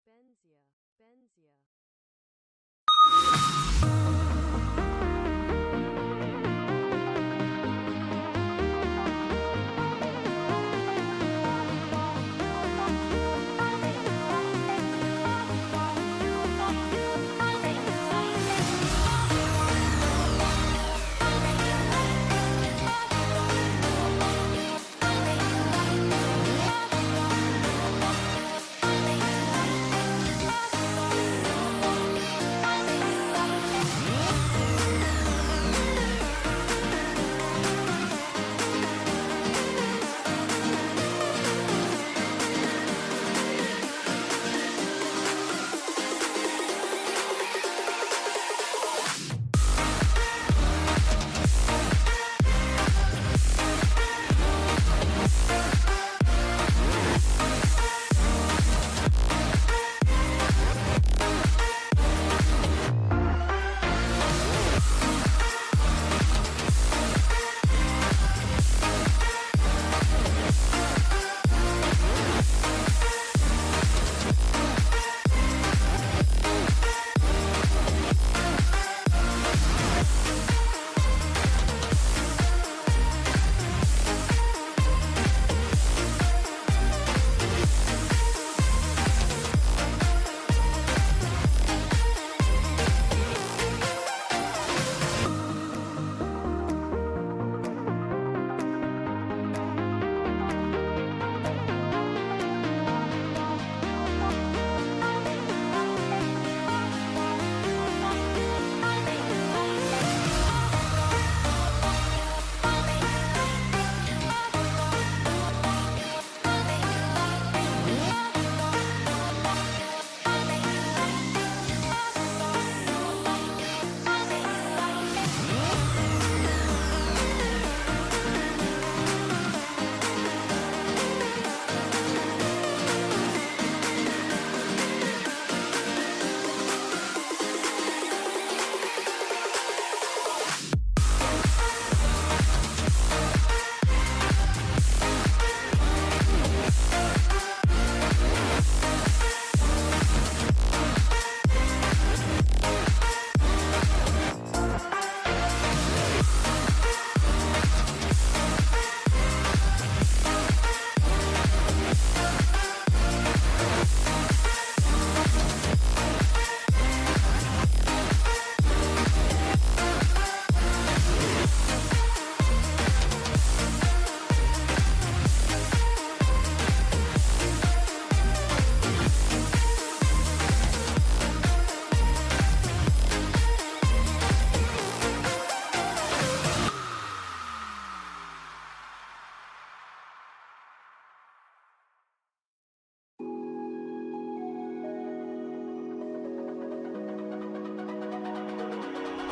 benzya, benzya.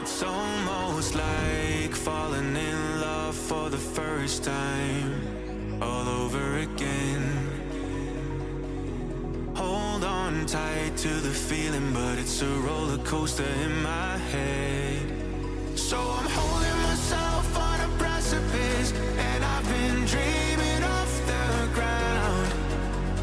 It's almost like falling in love for the first time, all over again. Hold on tight to the feeling, but it's a roller coaster in my head. So I'm holding myself on a precipice, and I've been dreaming off the ground.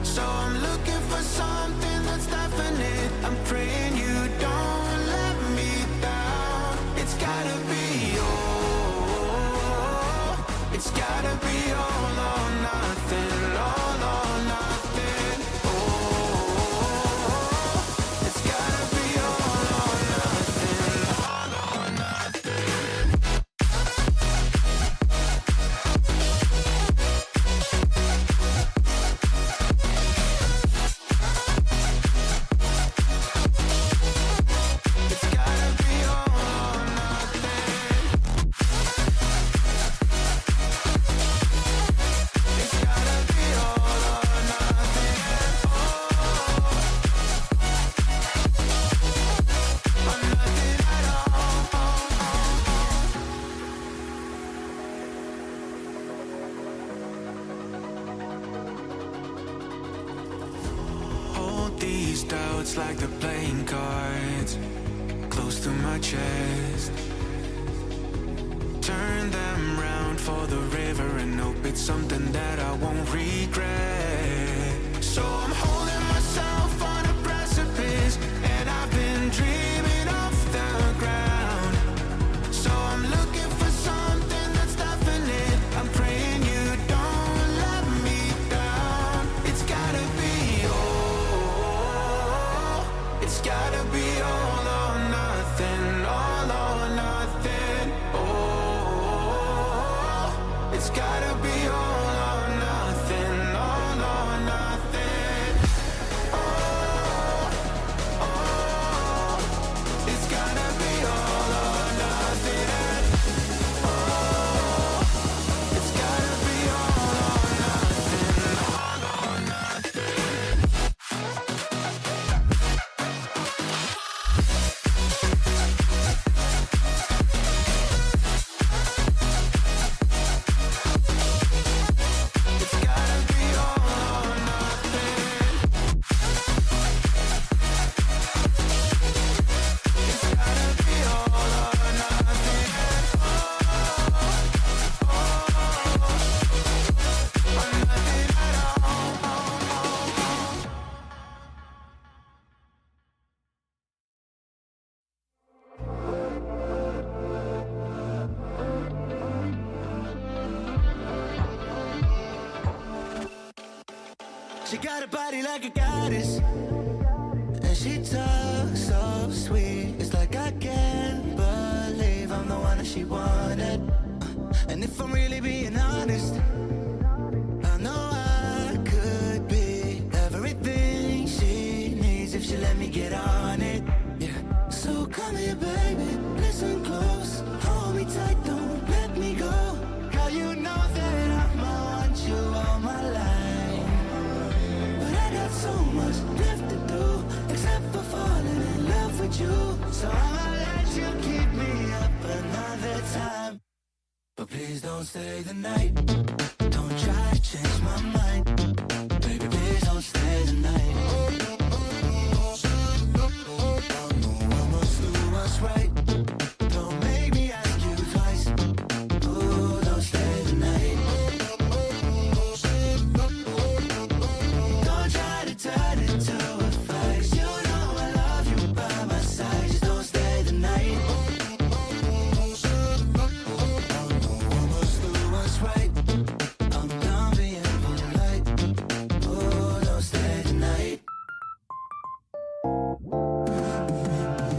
So I'm looking for something that's definite. I'm praying you don't let me down. It's gotta be all. It's gotta be all or nothing. All or nothing. Oh, it's gotta be all or nothing. All or nothing. It's gotta be all or nothing. It's gotta be all or nothing. Oh, or nothing at all. Hold these doubts like they're playing cards close to my chest. Turn them round for the river and hope it's something that I won't regret. So I'm holding myself on a precipice. It's gotta be all or nothing, all or nothing. Oh, it's gotta be all or nothing, all or nothing. Oh, oh, it's gotta be all or nothing. Oh, it's gotta be all or nothing, all or nothing. It's gotta be all or nothing. It's gotta be all or nothing. Oh, oh, or nothing at all. She got a body like a goddess, and she talks so sweet. It's like I can't believe I'm the one that she wanted. And if I'm really being honest, I know I could be everything she needs if she let me get on it. Yeah. So come here, baby, listen close, hold me tight, don't let me go. Girl, you know that I'ma want you all my life. But I got so much left to do, except for falling in love with you. So I'ma let you keep me up another time. But please don't stay the night. Don't try to change my mind. Baby, please don't stay the night. I must do what's right. Don't make me ask you twice. Ooh, don't stay the night. Don't try to turn it to a fight. You know I love you by my side. Just don't stay the night. I must do what's right. I'm done being polite. Ooh, don't stay the night.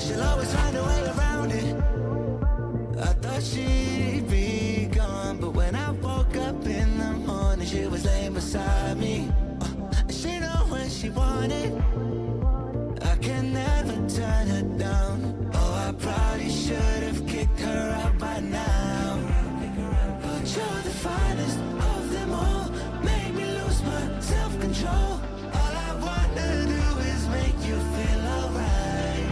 She'll always find a way around it. I thought she'd be gone, but when I woke up in the morning, she was laying beside me. And she know when she wanted. I can never turn her down. Oh, I probably should have kicked her out by now. But you're the finest of them all. Make me lose my self-control. All I wanna do is make you feel alright.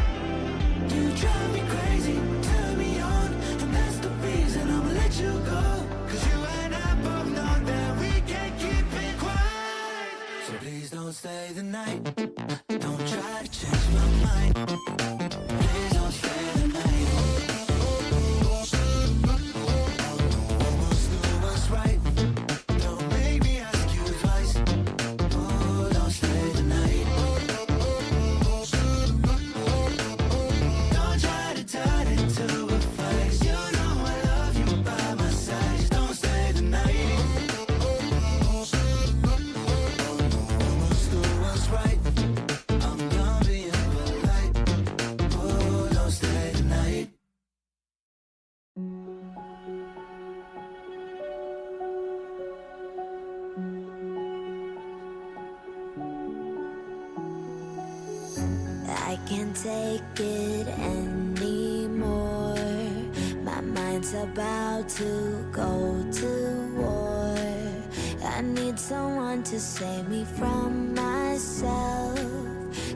You drive me crazy, turn me on, and that's the reason I'ma let you go. Cause you and I both know that we can't keep it quiet. So please don't stay the night. Don't try to change my mind. Please don't stay the night. I must do what's right. Don't make me ask you twice. Oh, don't stay the night. Don't try to turn it to a fight. You know I love you by my side. Just don't stay the night. I must do what's right. I'm done being polite. Oh, don't stay the night. I can't take it anymore. My mind's about to go to war. I need someone to save me from myself,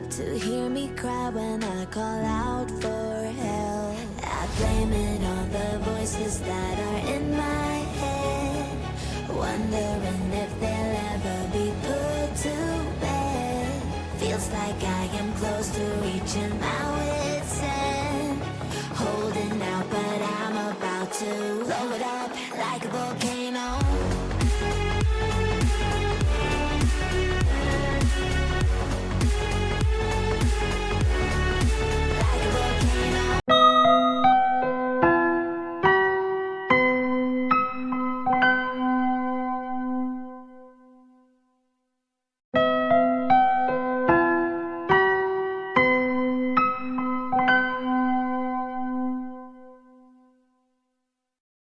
to hear me cry when I call out for help. I blame it on the voices that are in my head, wondering if they'll ever be put to bed. Feels like I am close to reaching my wit's end, holding out, but I'm about to blow it up like a volcano.